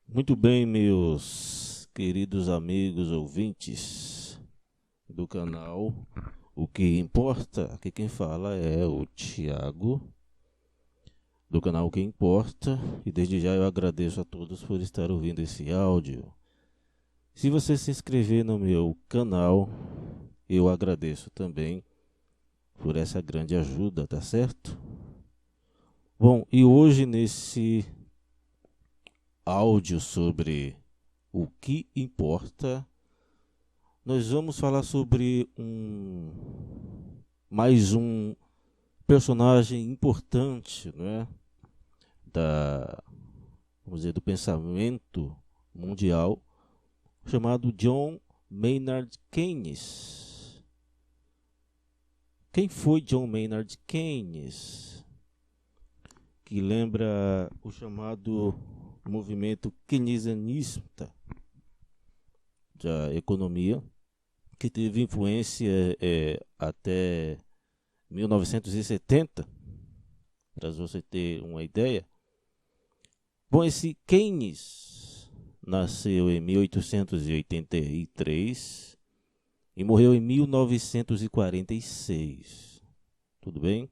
Muito bem, meus queridos amigos ouvintes do canal O que Importa. Aqui quem fala é o Thiago, do canal O que Importa, e desde já eu agradeço a todos por estar ouvindo esse áudio. Se você se inscrever no meu canal, eu agradeço também por essa grande ajuda, tá certo? Bom, e hoje nesse áudio sobre o que importa, nós vamos falar sobre mais um personagem importante, né, da, vamos dizer, do pensamento mundial, chamado John Maynard Keynes. Quem foi John Maynard Keynes? Que lembra o chamado movimento keynesianista da economia, que teve influência até 1970, para você ter uma ideia. Bom, esse Keynes nasceu em 1883 e morreu em 1946. Tudo bem?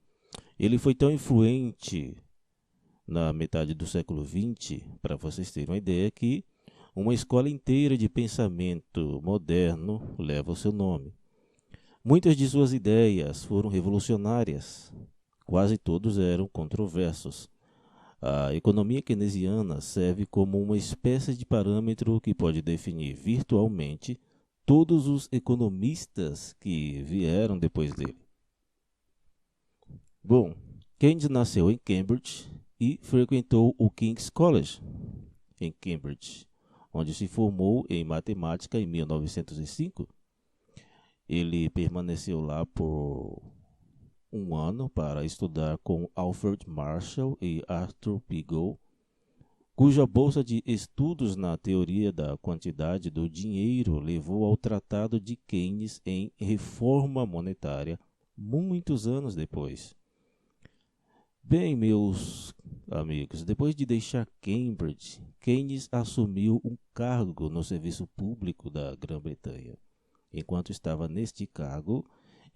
Ele foi tão influente na metade do século XX, para vocês terem uma ideia, que uma escola inteira de pensamento moderno leva o seu nome. Muitas de suas ideias foram revolucionárias, quase todos eram controversos. A economia keynesiana serve como uma espécie de parâmetro que pode definir virtualmente todos os economistas que vieram depois dele. Bom, Keynes nasceu em Cambridge e frequentou o King's College, em Cambridge, onde se formou em matemática em 1905. Ele permaneceu lá por um ano para estudar com Alfred Marshall e Arthur P. Gould, cuja bolsa de estudos na teoria da quantidade do dinheiro levou ao Tratado de Keynes em Reforma Monetária muitos anos depois. Bem, meus amigos, depois de deixar Cambridge, Keynes assumiu um cargo no serviço público da Grã-Bretanha. Enquanto estava neste cargo,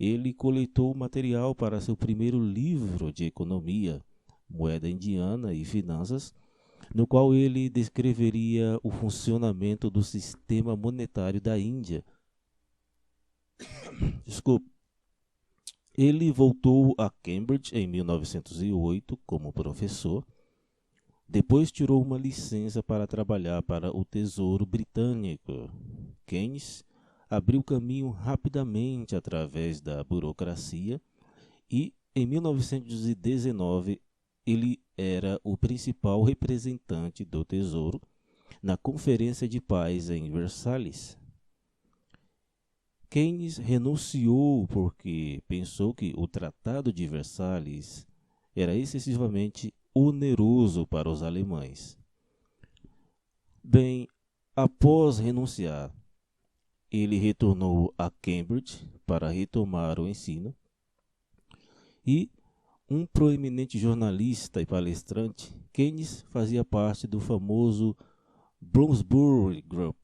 ele coletou material para seu primeiro livro de economia, Moeda Indiana e Finanças, no qual ele descreveria o funcionamento do sistema monetário da Índia. Desculpe. Ele voltou a Cambridge em 1908 como professor. Depois tirou uma licença para trabalhar para o Tesouro Britânico. Keynes abriu caminho rapidamente através da burocracia e, em 1919, ele era o principal representante do Tesouro na Conferência de Paz em Versalhes. Keynes renunciou porque pensou que o Tratado de Versalhes era excessivamente oneroso para os alemães. Bem, após renunciar, ele retornou a Cambridge para retomar o ensino e, um proeminente jornalista e palestrante, Keynes fazia parte do famoso Bloomsbury Group,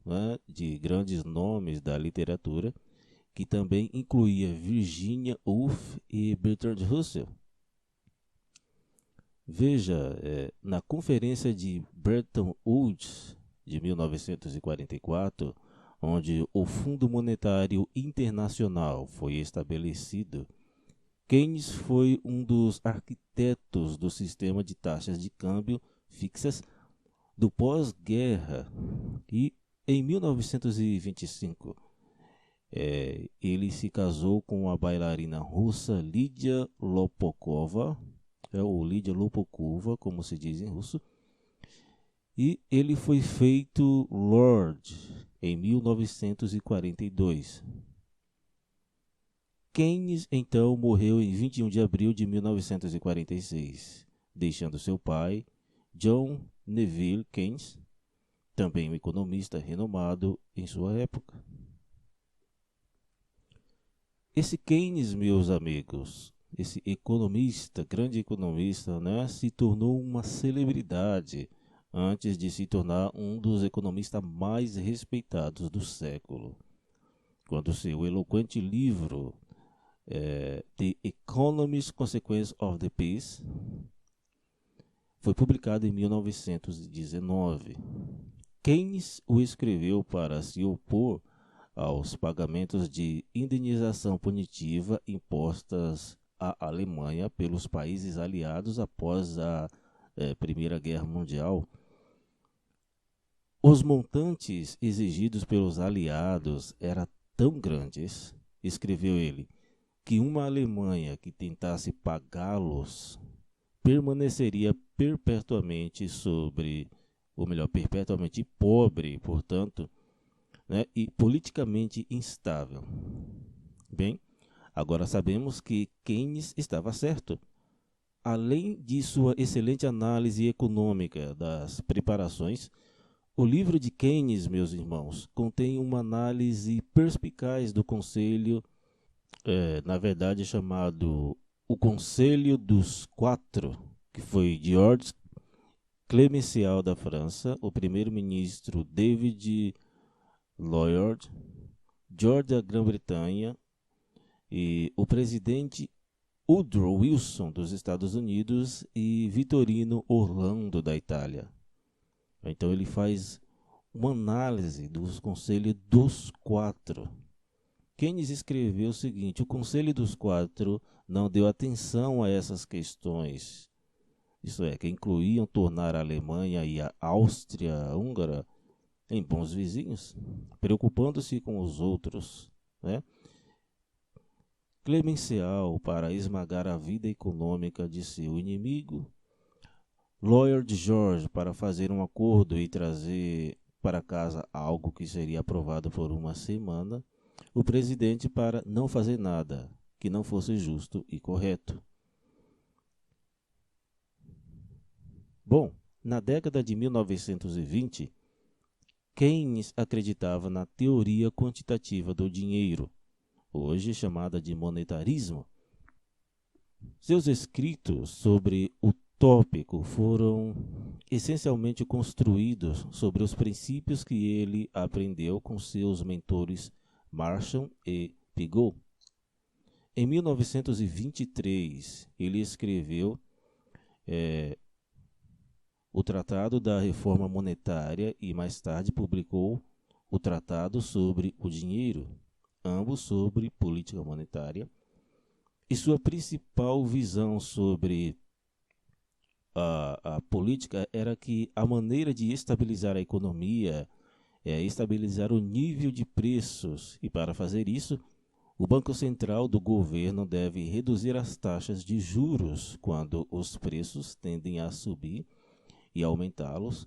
né, de grandes nomes da literatura, que também incluía Virginia Woolf e Bertrand Russell. Veja, na Conferência de Bretton Woods de 1944, onde o Fundo Monetário Internacional foi estabelecido, Keynes foi um dos arquitetos do sistema de taxas de câmbio fixas do pós-guerra e, em 1925, ele se casou com a bailarina russa Lydia Lopokova, ou Lydia Lopokova, como se diz em russo, e ele foi feito Lord em 1942. Keynes, então, morreu em 21 de abril de 1946, deixando seu pai, John Neville Keynes, também um economista renomado em sua época. Esse Keynes, meus amigos, esse economista, grande economista, né, se tornou uma celebridade antes de se tornar um dos economistas mais respeitados do século, quando seu eloquente livro The Economist Consequences of the Peace foi publicado em 1919. Keynes o escreveu para se opor aos pagamentos de indenização punitiva impostas à Alemanha pelos países aliados após a Primeira Guerra Mundial. Os montantes exigidos pelos aliados eram tão grandes, escreveu ele, que uma Alemanha que tentasse pagá-los permaneceria perpetuamente perpetuamente pobre, portanto, né, e politicamente instável. Bem, agora sabemos que Keynes estava certo. Além de sua excelente análise econômica das preparações, o livro de Keynes, meus irmãos, contém uma análise perspicaz do conselho, na verdade chamado o Conselho dos Quatro, que foi Georges Clemenceau da França, o primeiro-ministro David Lloyd, George da Grã-Bretanha e o presidente Woodrow Wilson dos Estados Unidos e Vittorino Orlando da Itália. Então ele faz uma análise dos conselhos dos quatro. Keynes escreveu o seguinte: o Conselho dos Quatro não deu atenção a essas questões, isso é, que incluíam tornar a Alemanha e a Áustria-Húngara em bons vizinhos, preocupando-se com os outros, né? Clemenceau para esmagar a vida econômica de seu inimigo, Lloyd George para fazer um acordo e trazer para casa algo que seria aprovado por uma semana, o presidente para não fazer nada que não fosse justo e correto. Bom, na década de 1920, Keynes acreditava na teoria quantitativa do dinheiro, hoje chamada de monetarismo. Seus escritos sobre o tópico foram essencialmente construídos sobre os princípios que ele aprendeu com seus mentores Marshall e Pigot. Em 1923, ele escreveu o Tratado da Reforma Monetária e mais tarde publicou o Tratado sobre o Dinheiro, ambos sobre política monetária, e sua principal visão sobre a política era que a maneira de estabilizar a economia é estabilizar o nível de preços, e para fazer isso, o Banco Central do governo deve reduzir as taxas de juros quando os preços tendem a subir e aumentá-los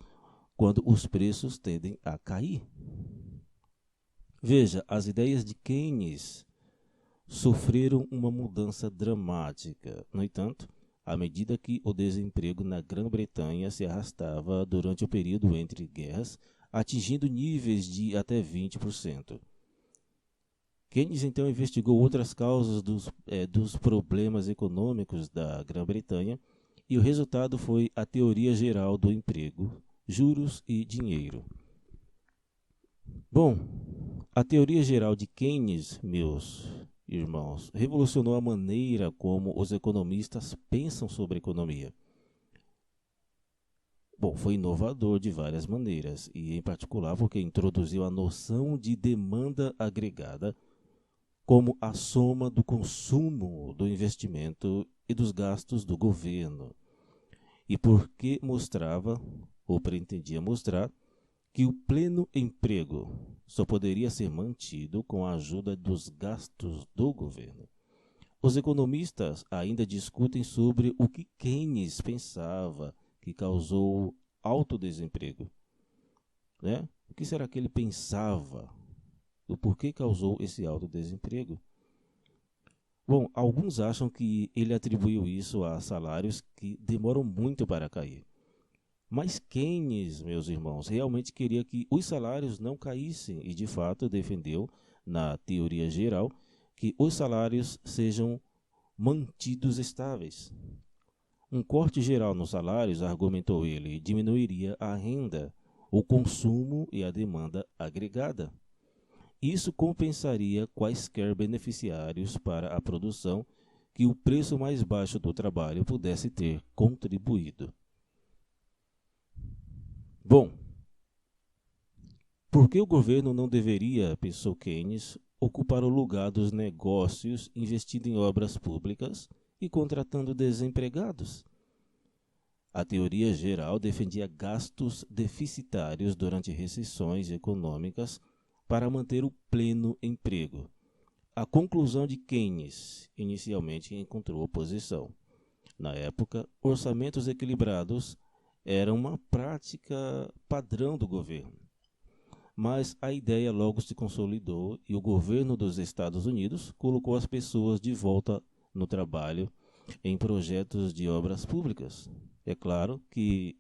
quando os preços tendem a cair. Veja, as ideias de Keynes sofreram uma mudança dramática. No entanto, à medida que o desemprego na Grã-Bretanha se arrastava durante o período entre guerras, atingindo níveis de até 20%. Keynes então investigou outras causas dos problemas econômicos da Grã-Bretanha e o resultado foi a teoria geral do emprego, juros e dinheiro. Bom, a teoria geral de Keynes, meus irmãos, revolucionou a maneira como os economistas pensam sobre economia. Bom, foi inovador de várias maneiras, e em particular porque introduziu a noção de demanda agregada como a soma do consumo, do investimento e dos gastos do governo. E porque mostrava, ou pretendia mostrar, que o pleno emprego só poderia ser mantido com a ajuda dos gastos do governo. Os economistas ainda discutem sobre o que Keynes pensava que causou alto desemprego, né? O que será que ele pensava? O porquê causou esse alto desemprego? Bom, alguns acham que ele atribuiu isso a salários que demoram muito para cair. Mas Keynes, meus irmãos, realmente queria que os salários não caíssem e, de fato, defendeu, na teoria geral, que os salários sejam mantidos estáveis. Um corte geral nos salários, argumentou ele, diminuiria a renda, o consumo e a demanda agregada. Isso compensaria quaisquer beneficiários para a produção que o preço mais baixo do trabalho pudesse ter contribuído. Bom, por que o governo não deveria, pensou Keynes, ocupar o lugar dos negócios investindo em obras públicas e contratando desempregados? A teoria geral defendia gastos deficitários durante recessões econômicas para manter o pleno emprego. A conclusão de Keynes inicialmente encontrou oposição. Na época, orçamentos equilibrados eram uma prática padrão do governo. Mas a ideia logo se consolidou e o governo dos Estados Unidos colocou as pessoas de volta no trabalho em projetos de obras públicas. É claro que,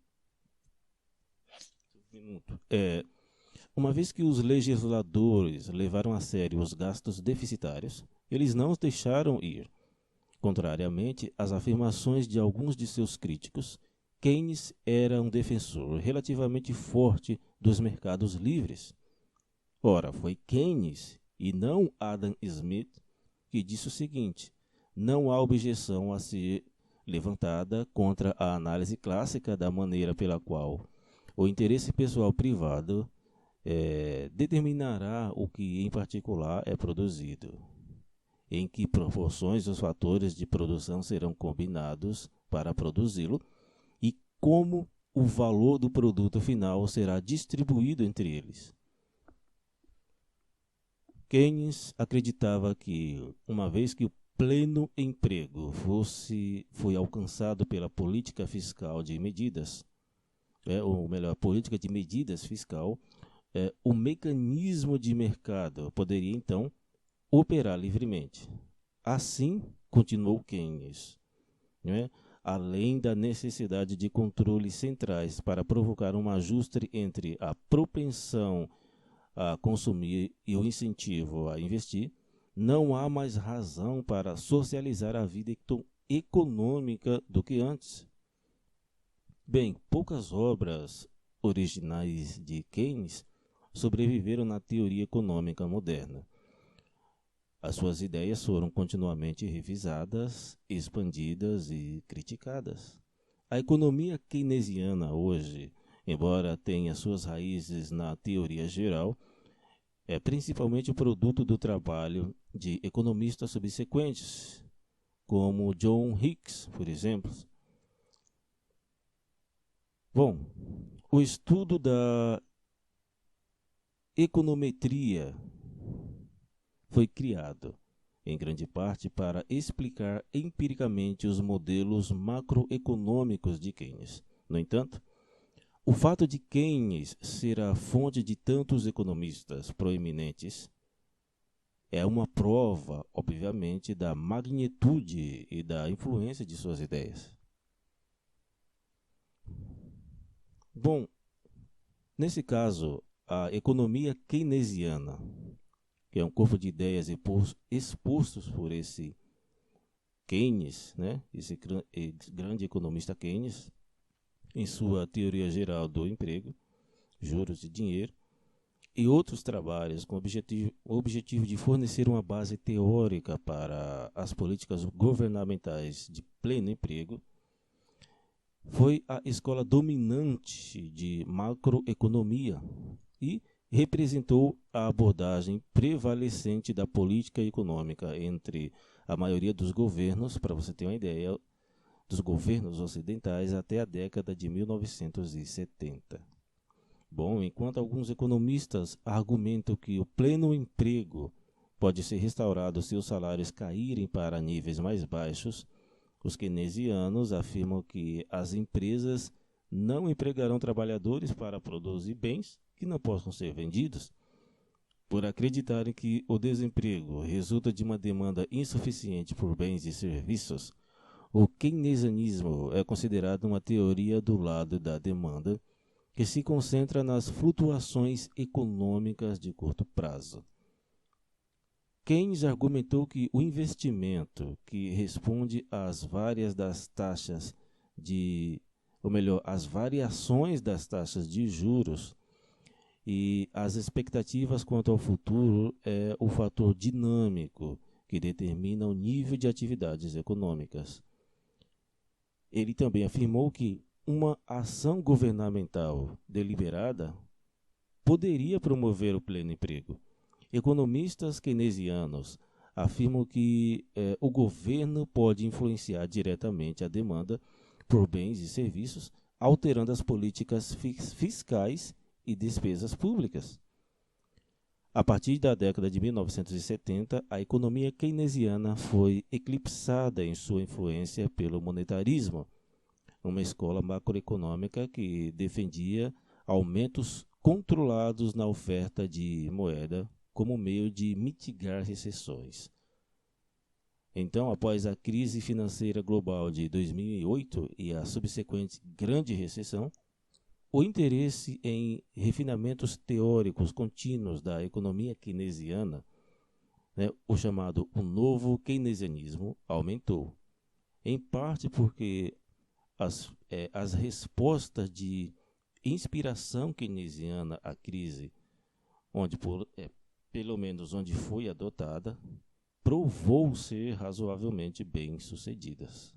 uma vez que os legisladores levaram a sério os gastos deficitários, eles não os deixaram ir. Contrariamente às afirmações de alguns de seus críticos, Keynes era um defensor relativamente forte dos mercados livres. Ora, foi Keynes e não Adam Smith que disse o seguinte: não há objeção a ser levantada contra a análise clássica da maneira pela qual o interesse pessoal privado determinará o que em particular é produzido, em que proporções os fatores de produção serão combinados para produzi-lo e como o valor do produto final será distribuído entre eles. Keynes acreditava que, uma vez que o pleno emprego foi alcançado pela política fiscal de medidas, ou melhor, política de medidas fiscal, o mecanismo de mercado poderia então operar livremente. Assim, continuou Keynes, além da necessidade de controles centrais para provocar um ajuste entre a propensão a consumir e o incentivo a investir, não há mais razão para socializar a vida econômica do que antes. Bem, poucas obras originais de Keynes sobreviveram na teoria econômica moderna. As suas ideias foram continuamente revisadas, expandidas e criticadas. A economia keynesiana hoje, embora tenha suas raízes na teoria geral, é principalmente o produto do trabalho de economistas subsequentes, como John Hicks, por exemplo. Bom, o estudo da econometria foi criado, em grande parte, para explicar empiricamente os modelos macroeconômicos de Keynes. No entanto, o fato de Keynes ser a fonte de tantos economistas proeminentes é uma prova, obviamente, da magnitude e da influência de suas ideias. Bom, nesse caso, a economia keynesiana, que é um corpo de ideias expostos por esse Keynes, esse grande economista Keynes, em sua teoria geral do emprego, juros e dinheiro, e outros trabalhos com o objetivo de fornecer uma base teórica para as políticas governamentais de pleno emprego, foi a escola dominante de macroeconomia e representou a abordagem prevalecente da política econômica entre a maioria dos governos, para você ter uma ideia, dos governos ocidentais até a década de 1970. Bom, enquanto alguns economistas argumentam que o pleno emprego pode ser restaurado se os salários caírem para níveis mais baixos, os keynesianos afirmam que as empresas não empregarão trabalhadores para produzir bens que não possam ser vendidos. Por acreditarem que o desemprego resulta de uma demanda insuficiente por bens e serviços, o keynesianismo é considerado uma teoria do lado da demanda que se concentra nas flutuações econômicas de curto prazo. Keynes argumentou que o investimento, que responde às várias das taxas ou melhor, as variações das taxas de juros e as expectativas quanto ao futuro é o fator dinâmico que determina o nível de atividades econômicas. Ele também afirmou que uma ação governamental deliberada poderia promover o pleno emprego. Economistas keynesianos afirmam que o governo pode influenciar diretamente a demanda por bens e serviços, alterando as políticas fiscais e despesas públicas. A partir da década de 1970, a economia keynesiana foi eclipsada em sua influência pelo monetarismo, uma escola macroeconômica que defendia aumentos controlados na oferta de moeda como meio de mitigar recessões. Então, após a crise financeira global de 2008 e a subsequente grande recessão, o interesse em refinamentos teóricos contínuos da economia keynesiana, o chamado o novo keynesianismo, aumentou. Em parte porque as respostas de inspiração keynesiana à crise, pelo menos onde foi adotada, provou ser razoavelmente bem-sucedidas.